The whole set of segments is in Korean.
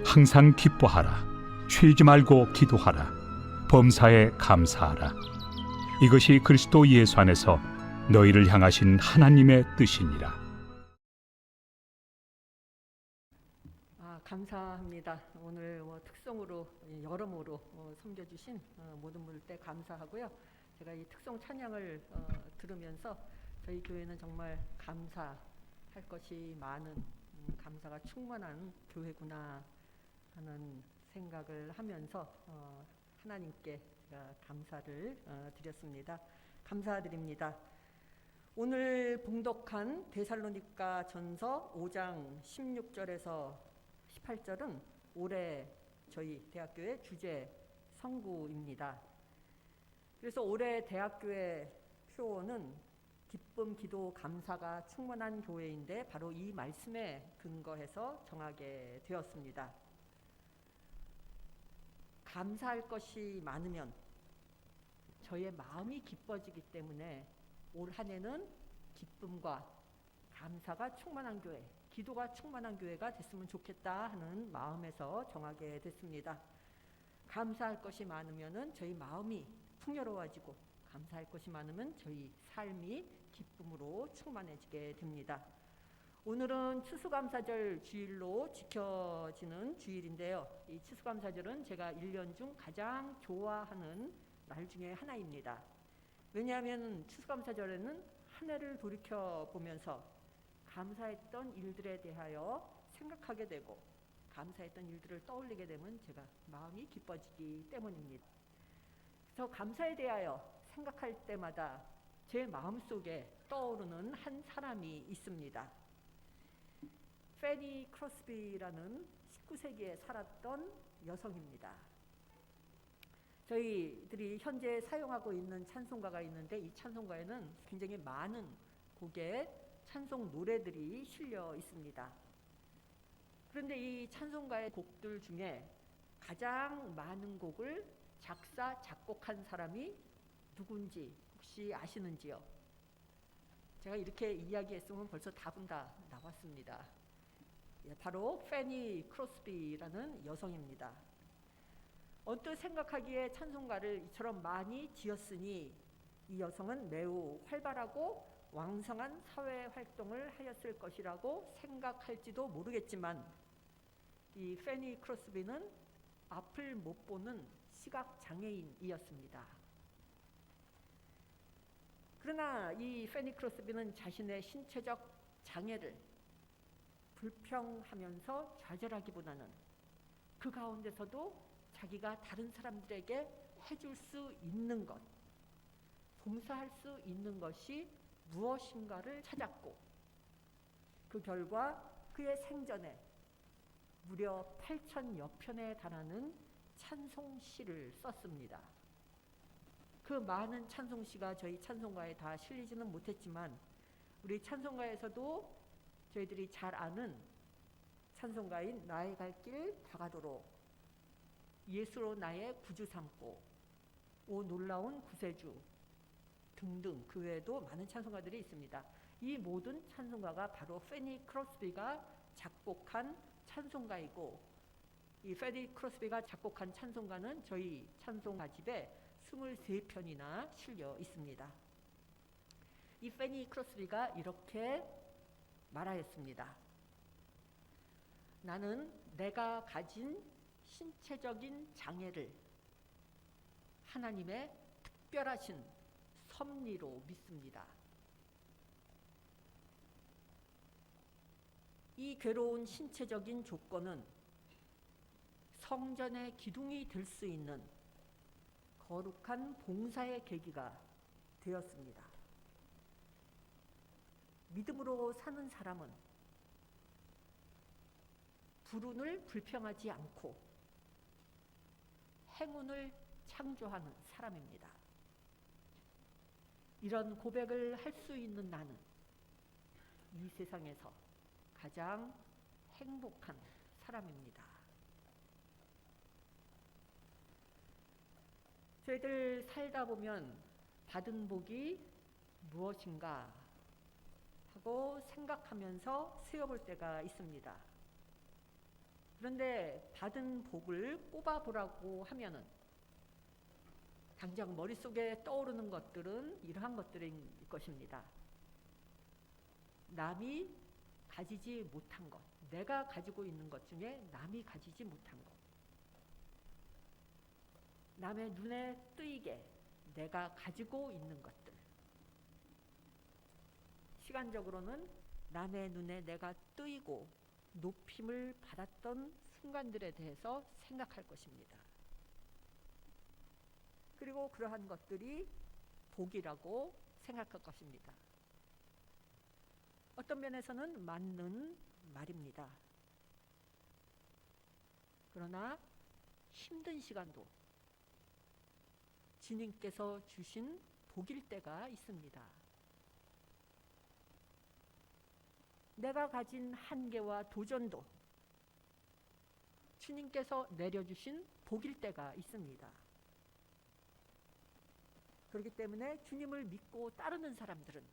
항상 기뻐하라. 쉬지 말고 기도하라. 범사에 감사하라. 이것이 그리스도 예수 안에서 너희를 향하신 하나님의 뜻이니라. 감사합니다. 오늘 특송으로 여러모로 섬겨주신 모든 분들 감사하고요. 제가 이 특송 찬양을 들으면서 저희 교회는 정말 감사할 것이 많은 감사가 충만한 교회구나 하는 생각을 하면서 하나님께 제가 감사를 드렸습니다. 감사드립니다. 오늘 봉독한 데살로니가 전서 5장 16절에서 18절은 올해 저희 대학교의 주제 성구입니다. 그래서 올해 대학교의 표어는 기쁨, 기도, 감사가 충만한 교회인데 바로 이 말씀에 근거해서 정하게 되었습니다. 감사할 것이 많으면 저의 마음이 기뻐지기 때문에 올 한 해는 기쁨과 감사가 충만한 교회, 기도가 충만한 교회가 됐으면 좋겠다 하는 마음에서 정하게 됐습니다. 감사할 것이 많으면 저희 마음이 풍요로워지고 감사할 것이 많으면 저희 삶이 기쁨으로 충만해지게 됩니다. 오늘은 추수감사절 주일로 지켜지는 주일인데요. 이 추수감사절은 제가 1년 중 가장 좋아하는 날 중에 하나입니다. 왜냐하면 추수감사절에는 한 해를 돌이켜보면서 감사했던 일들에 대하여 생각하게 되고 감사했던 일들을 떠올리게 되면 제가 마음이 기뻐지기 때문입니다. 그래서 감사에 대하여 생각할 때마다 제 마음속에 떠오르는 한 사람이 있습니다. 페니 크로스비라는 19세기에 살았던 여성입니다. 저희들이 현재 사용하고 있는 찬송가가 있는데 이 찬송가에는 굉장히 많은 곡의 찬송 노래들이 실려 있습니다. 그런데 이 찬송가의 곡들 중에 가장 많은 곡을 작사, 작곡한 사람이 누군지 혹시 아시는지요? 제가 이렇게 이야기했으면 벌써 답은 다 나왔습니다. 바로 페니 크로스비라는 여성입니다. 언뜻 생각하기에 찬송가를 이처럼 많이 지었으니 이 여성은 매우 활발하고 왕성한 사회 활동을 하였을 것이라고 생각할지도 모르겠지만 이 페니 크로스비는 앞을 못 보는 시각장애인이었습니다. 그러나 이 페니 크로스비는 자신의 신체적 장애를 불평하면서 좌절하기보다는 그 가운데서도 자기가 다른 사람들에게 해줄 수 있는 것, 봉사할 수 있는 것이 무엇인가를 찾았고 그 결과 그의 생전에 무려 8,000여 편에 달하는 찬송시를 썼습니다. 그 많은 찬송시가 저희 찬송가에 다 실리지는 못했지만 우리 찬송가에서도 저희들이 잘 아는 찬송가인 나의 갈 길 다가도록, 예수로 나의 구주 삼고, 오 놀라운 구세주 등등 그 외에도 많은 찬송가들이 있습니다. 이 모든 찬송가가 바로 페니 크로스비가 작곡한 찬송가이고 이 페니 크로스비가 작곡한 찬송가는 저희 찬송가집에 23편이나 실려 있습니다. 이 페니 크로스비가 이렇게 말하였습니다. 나는 내가 가진 신체적인 장애를 하나님의 특별하신 섭리로 믿습니다. 이 괴로운 신체적인 조건은 성전의 기둥이 될 수 있는 거룩한 봉사의 계기가 되었습니다. 믿음으로 사는 사람은 불운을 불평하지 않고 행운을 창조하는 사람입니다. 이런 고백을 할 수 있는 나는 이 세상에서 가장 행복한 사람입니다. 저희들 살다 보면 받은 복이 무엇인가 하고 생각하면서 세어볼 때가 있습니다. 그런데 받은 복을 꼽아보라고 하면은 당장 머릿속에 떠오르는 것들은 이러한 것들일 것입니다. 남이 가지지 못한 것, 내가 가지고 있는 것 중에 남이 가지지 못한 것, 남의 눈에 띄게 내가 가지고 있는 것들, 시간적으로는 남의 눈에 내가 뜨이고 높임을 받았던 순간들에 대해서 생각할 것입니다. 그리고 그러한 것들이 복이라고 생각할 것입니다. 어떤 면에서는 맞는 말입니다. 그러나 힘든 시간도 주님께서 주신 복일 때가 있습니다. 내가 가진 한계와 도전도 주님께서 내려주신 복일 때가 있습니다. 그렇기 때문에 주님을 믿고 따르는 사람들은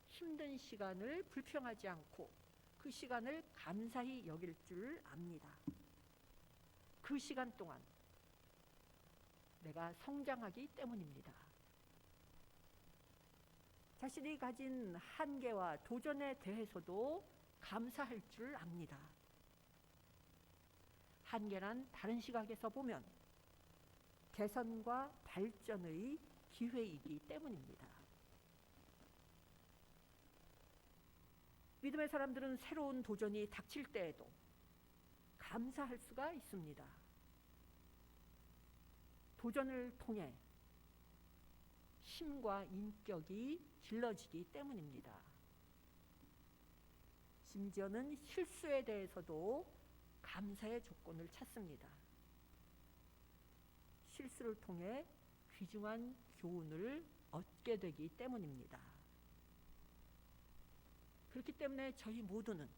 힘든 시간을 불평하지 않고 그 시간을 감사히 여길 줄 압니다. 그 시간 동안 내가 성장하기 때문입니다. 자신이 가진 한계와 도전에 대해서도 감사할 줄 압니다. 한계란 다른 시각에서 보면 개선과 발전의 기회이기 때문입니다. 믿음의 사람들은 새로운 도전이 닥칠 때에도 감사할 수가 있습니다. 도전을 통해 힘과 인격이 길러지기 때문입니다. 심지어는 실수에 대해서도 감사의 조건을 찾습니다. 실수를 통해 귀중한 교훈을 얻게 되기 때문입니다. 그렇기 때문에 저희 모두는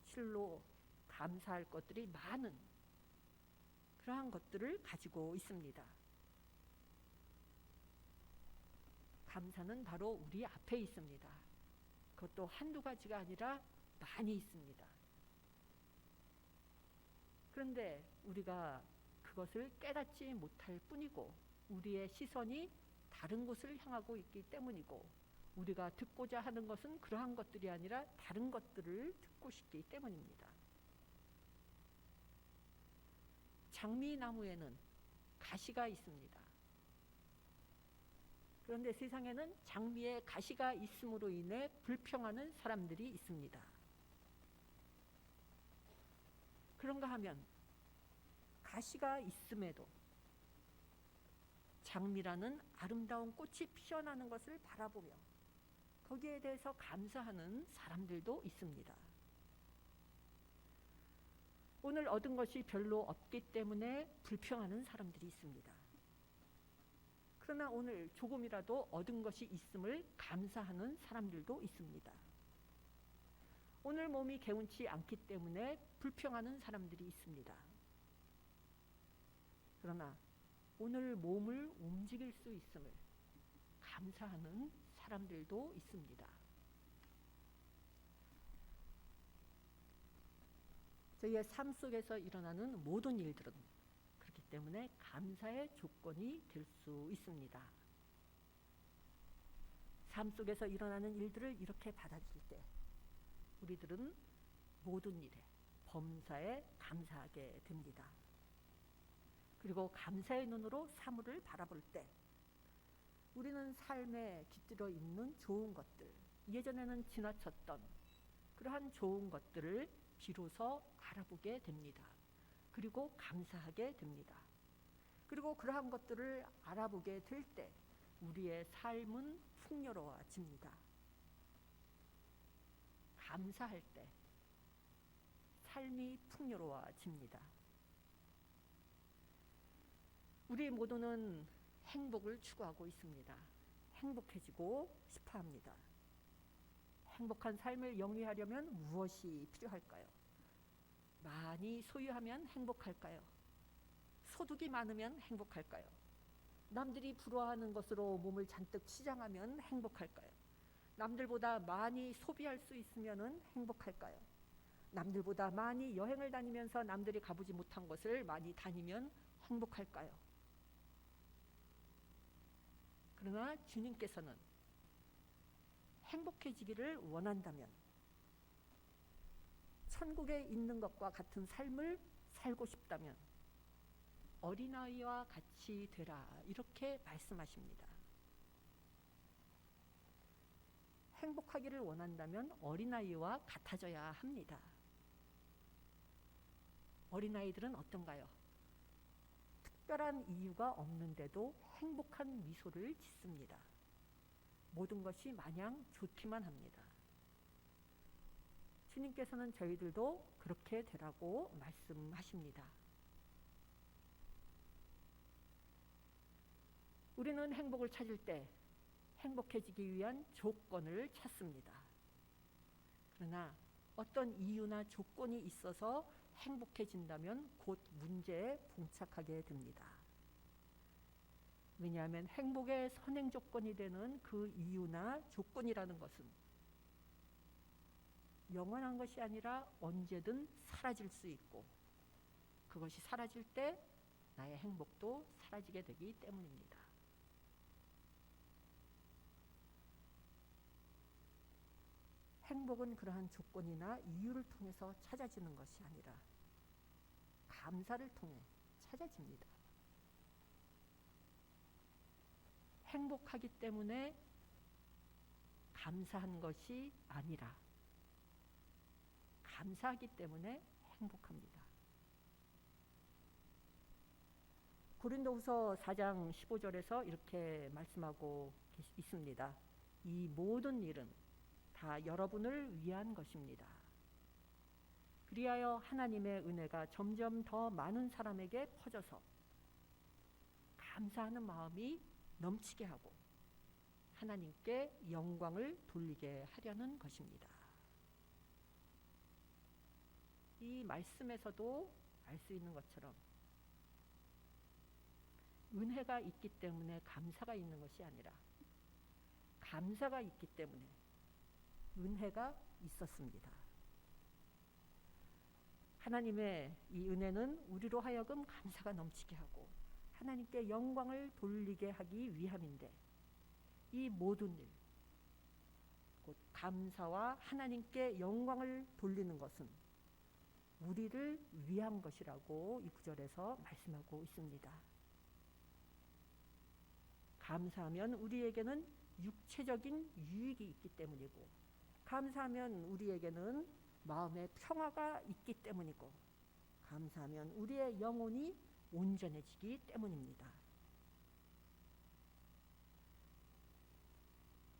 실로 감사할 것들이 많은 그러한 것들을 가지고 있습니다. 감사는 바로 우리 앞에 있습니다. 그것도 한두 가지가 아니라 많이 있습니다. 그런데 우리가 그것을 깨닫지 못할 뿐이고 우리의 시선이 다른 곳을 향하고 있기 때문이고 우리가 듣고자 하는 것은 그러한 것들이 아니라 다른 것들을 듣고 싶기 때문입니다. 장미나무에는 가시가 있습니다. 그런데 세상에는 장미에 가시가 있음으로 인해 불평하는 사람들이 있습니다. 그런가 하면 가시가 있음에도 장미라는 아름다운 꽃이 피어나는 것을 바라보며 거기에 대해서 감사하는 사람들도 있습니다. 오늘 얻은 것이 별로 없기 때문에 불평하는 사람들이 있습니다. 그러나 오늘 조금이라도 얻은 것이 있음을 감사하는 사람들도 있습니다. 오늘 몸이 개운치 않기 때문에 불평하는 사람들이 있습니다. 그러나 오늘 몸을 움직일 수 있음을 감사하는 사람들도 있습니다. 저희의 삶 속에서 일어나는 모든 일들은 그렇기 때문에 감사의 조건이 될 수 있습니다. 삶 속에서 일어나는 일들을 이렇게 받아들일 때 우리들은 모든 일에 범사에 감사하게 됩니다. 그리고 감사의 눈으로 사물을 바라볼 때 우리는 삶에 깃들어 있는 좋은 것들, 예전에는 지나쳤던 그러한 좋은 것들을 비로소 알아보게 됩니다. 그리고 감사하게 됩니다. 그리고 그러한 것들을 알아보게 될 때 우리의 삶은 풍요로워집니다. 감사할 때 삶이 풍요로워집니다. 우리 모두는 행복을 추구하고 있습니다. 행복해지고 싶어 합니다. 행복한 삶을 영위하려면 무엇이 필요할까요? 많이 소유하면 행복할까요? 소득이 많으면 행복할까요? 남들이 부러워하는 것으로 몸을 잔뜩 치장하면 행복할까요? 남들보다 많이 소비할 수 있으면 행복할까요? 남들보다 많이 여행을 다니면서 남들이 가보지 못한 곳을 많이 다니면 행복할까요? 그러나 주님께서는 행복해지기를 원한다면 천국에 있는 것과 같은 삶을 살고 싶다면 어린아이와 같이 되라, 이렇게 말씀하십니다. 행복하기를 원한다면 어린아이와 같아져야 합니다. 어린아이들은 어떤가요? 특별한 이유가 없는데도 행복한 미소를 짓습니다. 모든 것이 마냥 좋기만 합니다. 주님께서는 저희들도 그렇게 되라고 말씀하십니다. 우리는 행복을 찾을 때 행복해지기 위한 조건을 찾습니다. 그러나 어떤 이유나 조건이 있어서 행복해진다면 곧 문제에 봉착하게 됩니다. 왜냐하면 행복의 선행 조건이 되는 그 이유나 조건이라는 것은 영원한 것이 아니라 언제든 사라질 수 있고, 그것이 사라질 때 나의 행복도 사라지게 되기 때문입니다. 행복은 그러한 조건이나 이유를 통해서 찾아지는 것이 아니라 감사를 통해 찾아집니다. 행복하기 때문에 감사한 것이 아니라 감사하기 때문에 행복합니다. 고린도후서 4장 15절에서 이렇게 말씀하고 있습니다. 이 모든 일은 다 여러분을 위한 것입니다. 그리하여 하나님의 은혜가 점점 더 많은 사람에게 퍼져서 감사하는 마음이 넘치게 하고 하나님께 영광을 돌리게 하려는 것입니다. 이 말씀에서도 알 수 있는 것처럼 은혜가 있기 때문에 감사가 있는 것이 아니라 감사가 있기 때문에 은혜가 있었습니다. 하나님의 이 은혜는 우리로 하여금 감사가 넘치게 하고 하나님께 영광을 돌리게 하기 위함인데, 이 모든 일, 곧 감사와 하나님께 영광을 돌리는 것은 우리를 위한 것이라고 이 구절에서 말씀하고 있습니다. 감사하면 우리에게는 육체적인 유익이 있기 때문이고, 감사하면 우리에게는 마음의 평화가 있기 때문이고, 감사하면 우리의 영혼이 온전해지기 때문입니다.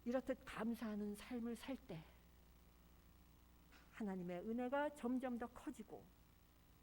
이렇듯 감사하는 삶을 살 때 하나님의 은혜가 점점 더 커지고,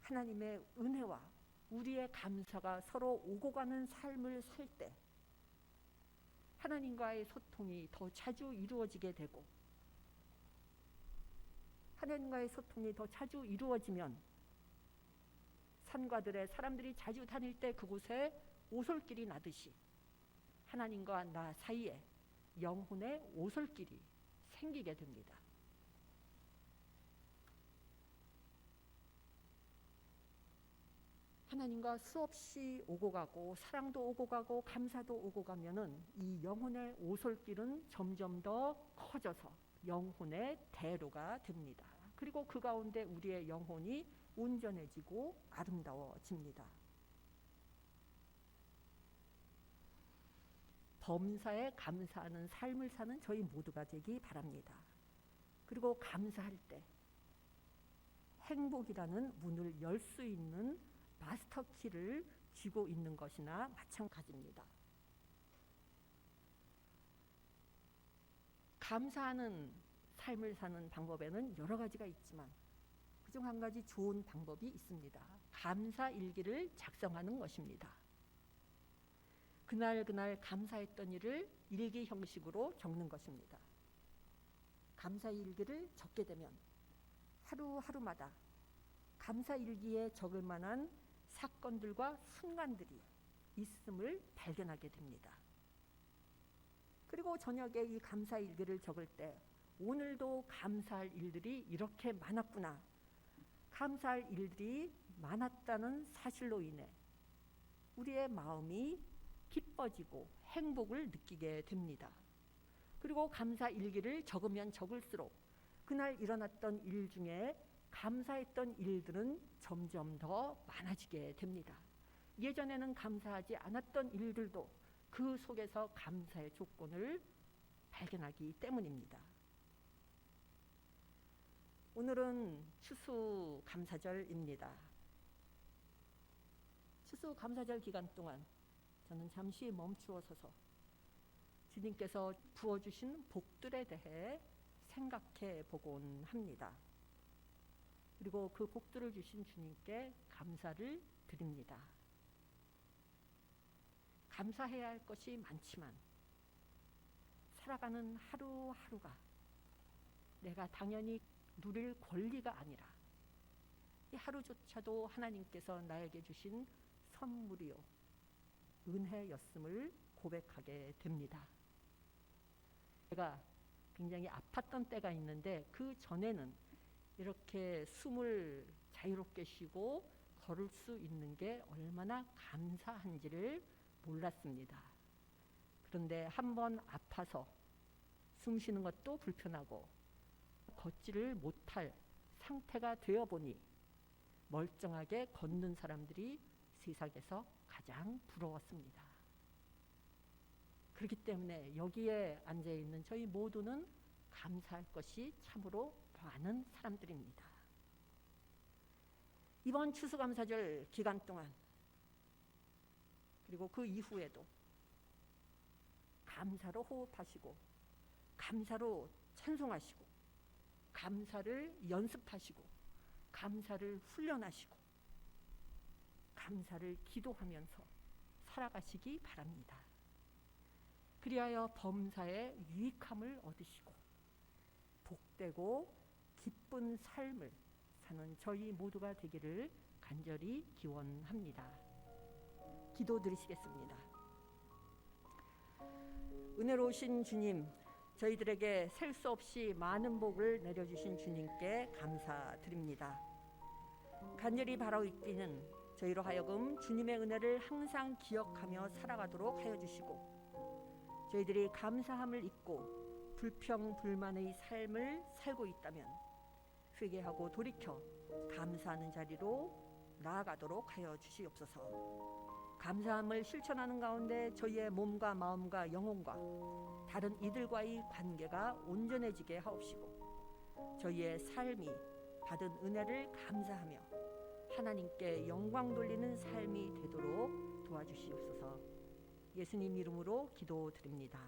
하나님의 은혜와 우리의 감사가 서로 오고 가는 삶을 살 때 하나님과의 소통이 더 자주 이루어지게 되고, 하나님과의 소통이 더 자주 이루어지면 산과들에 사람들이 자주 다닐 때 그곳에 오솔길이 나듯이 하나님과 나 사이에 영혼의 오솔길이 생기게 됩니다. 하나님과 수없이 오고 가고 사랑도 오고 가고 감사도 오고 가면은 이 영혼의 오솔길은 점점 더 커져서 영혼의 대로가 됩니다. 그리고 그 가운데 우리의 영혼이 온전해지고 아름다워집니다. 범사에 감사하는 삶을 사는 저희 모두가 되기 바랍니다. 그리고 감사할 때 행복이라는 문을 열 수 있는 마스터 키를 쥐고 있는 것이나 마찬가지입니다. 감사하는 삶을 사는 방법에는 여러 가지가 있지만 그중 한 가지 좋은 방법이 있습니다. 감사 일기를 작성하는 것입니다. 그날 감사했던 일을 일기 형식으로 적는 것입니다. 감사 일기를 적게 되면 하루하루마다 감사 일기에 적을 만한 사건들과 순간들이 있음을 발견하게 됩니다. 그리고 저녁에 이 감사 일기를 적을 때 오늘도 감사할 일들이 이렇게 많았구나, 감사할 일들이 많았다는 사실로 인해 우리의 마음이 기뻐지고 행복을 느끼게 됩니다. 그리고 감사 일기를 적으면 적을수록 그날 일어났던 일 중에 감사했던 일들은 점점 더 많아지게 됩니다. 예전에는 감사하지 않았던 일들도 그 속에서 감사의 조건을 발견하기 때문입니다. 오늘은 추수감사절입니다. 추수감사절 기간 동안 저는 잠시 멈추어 서서 주님께서 부어주신 복들에 대해 생각해 보곤 합니다. 그리고 그 복들을 주신 주님께 감사를 드립니다. 감사해야 할 것이 많지만 살아가는 하루하루가 내가 당연히 누릴 권리가 아니라 이 하루조차도 하나님께서 나에게 주신 선물이요 은혜였음을 고백하게 됩니다. 제가 굉장히 아팠던 때가 있는데 그 전에는 이렇게 숨을 자유롭게 쉬고 걸을 수 있는 게 얼마나 감사한지를 몰랐습니다. 그런데 한번 아파서 숨 쉬는 것도 불편하고 걷지를 못할 상태가 되어보니 멀쩡하게 걷는 사람들이 세상에서 가장 부러웠습니다. 그렇기 때문에 여기에 앉아있는 저희 모두는 감사할 것이 참으로 많은 사람들입니다. 이번 추수감사절 기간 동안 그리고 그 이후에도 감사로 호흡하시고 감사로 찬송하시고 감사를 연습하시고 감사를 훈련하시고 감사를 기도하면서 살아가시기 바랍니다. 그리하여 범사에 유익함을 얻으시고 복되고 기쁜 삶을 사는 저희 모두가 되기를 간절히 기원합니다. 기도드리시겠습니다. 은혜로우신 주님, 저희들에게 셀 수 없이 많은 복을 내려주신 주님께 감사드립니다. 간절히 바라옵기는 저희로 하여금 주님의 은혜를 항상 기억하며 살아가도록 하여 주시고 저희들이 감사함을 잊고 불평불만의 삶을 살고 있다면 회개하고 돌이켜 감사하는 자리로 나아가도록 하여 주시옵소서. 감사함을 실천하는 가운데 저희의 몸과 마음과 영혼과 다른 이들과의 관계가 온전해지게 하옵시고 저희의 삶이 받은 은혜를 감사하며 하나님께 영광 돌리는 삶이 되도록 도와주시옵소서. 예수님 이름으로 기도드립니다.